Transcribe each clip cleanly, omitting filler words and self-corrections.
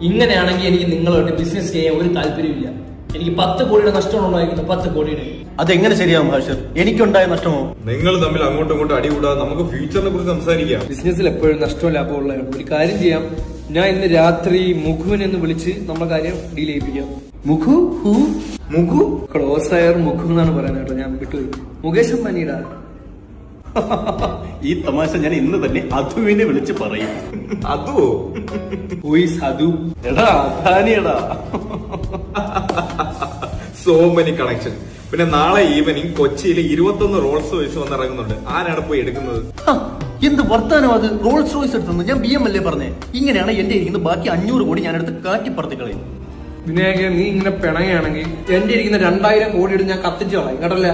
ഇങ്ങനെയാണെങ്കിൽ എനിക്ക് നിങ്ങളുമായിട്ട് ബിസിനസ് ചെയ്യാൻ ഒരു താല്പര്യമില്ല. എനിക്ക് 10 കോടിയുടെ നഷ്ടമാണ് ഉണ്ടായിരിക്കുന്നത്. 10 കോടിയുടെ. അതെങ്ങനെ ശരിയാവും ഹാഷിർ? എനിക്കുണ്ടായ നഷ്ടമോ? നിങ്ങൾ തമ്മിൽ അങ്ങോട്ടും ഇങ്ങോട്ടും അടികൂടാതെ നമുക്ക് ഫ്യൂച്ചറിനെ കുറിച്ച് സംസാരിക്കാം. ബിസിനസ്സിൽ എപ്പോഴും നഷ്ടവും ലാഭവും ഉള്ളതാണ്. ഒരു കാര്യം ചെയ്യാം, ഞാൻ ഇന്ന് രാത്രി മുഖുവിനെ ഒന്ന് വിളിച്ച് നമ്മുടെ കാര്യം ഡീൽ ചെയ്യിപ്പിക്കാം. മുഖു മുഖു ക്ലോസ് ആയർ മുഖു എന്നാണ് പറയുന്നത് കേട്ടോ, ഞാൻ വിട്ടുപോയി. മുകേഷ് അംബാനിയുടെ ഈ തമാശ ഞാൻ ഇന്ന് തന്നെ അധുവിനെ വിളിച്ച് പറയും. അതോ അതു എടാ അധാനിയടാ. So many connection. പിന്നെ നാളെ ഈവനിങ് കൊച്ചിയിൽ 21 റോൾസ് റോയ്സ് വന്നിറങ്ങുന്നുണ്ട്. ആരാണ് പോയി എടുക്കുന്നത്? എന്ത് വർത്താനം അത്? റോൾസ് റോയ്സ് എടുത്തു? ഞാൻ BM അല്ലേ പറഞ്ഞേ. ഇങ്ങനെയാണ് എന്റെ ഇരിക്കുന്നത്. ബാക്കി 500 കോടി ഞാൻ എടുത്ത് കാറ്റിപ്പുറത്ത് കളയും. വിനായക, നീ ഇങ്ങനെ പിണങ്ങയാണെങ്കിൽ എന്റെ ഇരിക്കുന്ന 2000 കോടിയുടെ ഞാൻ കത്തിച്ചു കളയും കേട്ടല്ലേ.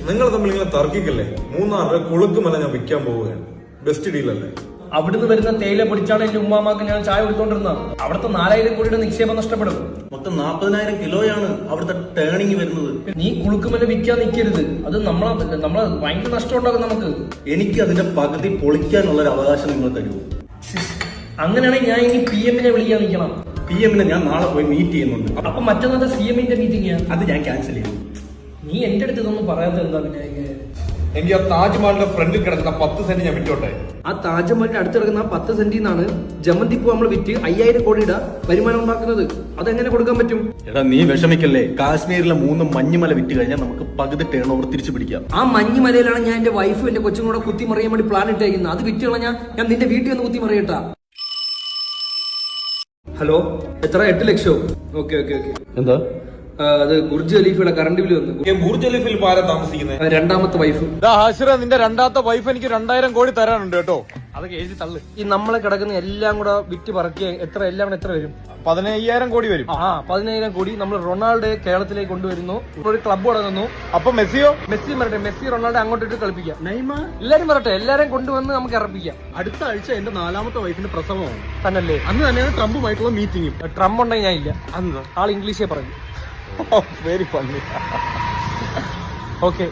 നിങ്ങൾ തമ്മിൽ ഇങ്ങനെ തർക്കിക്കല്ലേ. 3 രൂപ കുളുക്കുമല്ല ഞാൻ വിൽക്കാൻ പോവുകയാണ്. ബെസ്റ്റ് ഡീൽ അല്ലേ? അവിടുന്ന് വരുന്ന തേയില പൊടിച്ചാണ് എന്റെ ഉമ്മാമാക്ക് ഞാൻ ചായ കൊടുത്തോണ്ടിരുന്നത്. അവിടുത്തെ 4000 കോടിയുടെ നിക്ഷേപം നഷ്ടപ്പെടും. മൊത്തം 40,000 കിലോയാണ് അവിടുത്തെ ടേണിങ് വരുന്നത്. നീ കുളുക്കുമല്ല വിൽക്കാൻ നിൽക്കരുത്. അത് നമ്മളെ ഭയങ്കര നഷ്ടം ഉണ്ടാകും നമുക്ക്. എനിക്ക് അതിന്റെ പകുതി പൊളിക്കാനുള്ള ഒരു അവകാശം നിങ്ങൾ തരുമോ? അങ്ങനെയാണെങ്കിൽ ഞാൻ ഇനി PM-നെ വിളിക്കാൻ നിൽക്കണം. PM-നെ ഞാൻ നാളെ പോയി മീറ്റ് ചെയ്യുന്നുണ്ട്. അപ്പൊ മറ്റന്നാൾ CM-ന്റെ മീറ്റിംഗ് അത് ഞാൻ ക്യാൻസൽ ചെയ്തു. നീ എന്റെ അടുത്ത് ഇതൊന്നും പറയാത്ത എന്താ വിനായക? എനിക്ക് ആ താജ്മഹലിന്റെ ഫ്രണ്ടിൽ കിടക്കുന്ന 10 സെന്റ് ഞാൻ വിറ്റോട്ടെ. ആ താജ്മഹലിന്റെ അടുത്ത് കിടക്കുന്ന 10 സെന്റിൽ നിന്നാണ് ജമന്തിപ്പൂ നമ്മൾ വിറ്റ് 5000 കോടിയുടെ വരുമാനം ഉണ്ടാക്കുന്നത്. അതെങ്ങനെ കൊടുക്കാൻ പറ്റും? എടാ നീ വിഷമിക്കല്ലേ. കാശ്മീരിലെ 3 മഞ്ഞുമല വിറ്റ് കഴിഞ്ഞാൽ നമുക്ക് പകുതി ടേൺ ഓവർ തിരിച്ചു പിടിക്കാം. ആ മഞ്ഞുമലയിലാണ് ഞാൻ എന്റെ വൈഫും എന്റെ കൊച്ചും കൂടെ കുത്തിമറിയാൻ വേണ്ടി പ്ലാൻ ഇട്ടേക്കുന്നത്. അത് വിറ്റ് കളഞ്ഞാൽ ഞാൻ നിന്റെ വീട്ടിൽ ഒന്ന് കുത്തിമറിയട്ടാ. ഹലോ, എത്ര? 8 ലക്ഷോ? ഓക്കെ. എന്താ അത് ബുർജ് ഖലീഫയുടെ കറണ്ട് ബില്ല് വന്നു. ബുർജ് ഖലീഫിൽ ആരാ താമസിക്കുന്നത്? രണ്ടാമത്തെ വൈഫ്. ഹാഷിറ, നിന്റെ രണ്ടാമത്തെ വൈഫ് എനിക്ക് 2000 കോടി തരാനുണ്ട് കേട്ടോ. അതൊക്കെ എഴുതി തള്ളു. ഈ നമ്മളെ കിടക്കുന്ന എല്ലാം കൂടെ വിറ്റ് പറക്കി എല്ലാം എത്ര വരും? 15,000 കോടി വരും. 15,000 കോടി നമ്മൾ റൊണാൾഡോ കേരളത്തിലേക്ക് കൊണ്ടുവരുന്നു. ഒരു ക്ലബ്ബ് തുടങ്ങുന്നു. അപ്പൊ മെസ്സിയോ? മെസ്സി വരട്ടെ. മെസ്സി റൊണാൾഡോ അങ്ങോട്ടിട്ട് കളിപ്പിക്കാം. നൈമർ എല്ലാരും വരട്ടെ. എല്ലാരും കൊണ്ടുവന്ന് നമുക്ക് ഇറപ്പിക്കാം. അടുത്ത ആഴ്ച എന്റെ 4ാമത്തെ വൈഫിന്റെ പ്രസവമാണ്. തന്നല്ലേ? അന്ന് തന്നെയാണ് ട്രംപുമായിട്ടുള്ള മീറ്റിംഗ്. ട്രംപ് ഉണ്ടെങ്കിൽ ഞാൻ ഇല്ല. അന്ന് ആൾ ഇംഗ്ലീഷേ പറയും. Very funny. ഓക്കെ.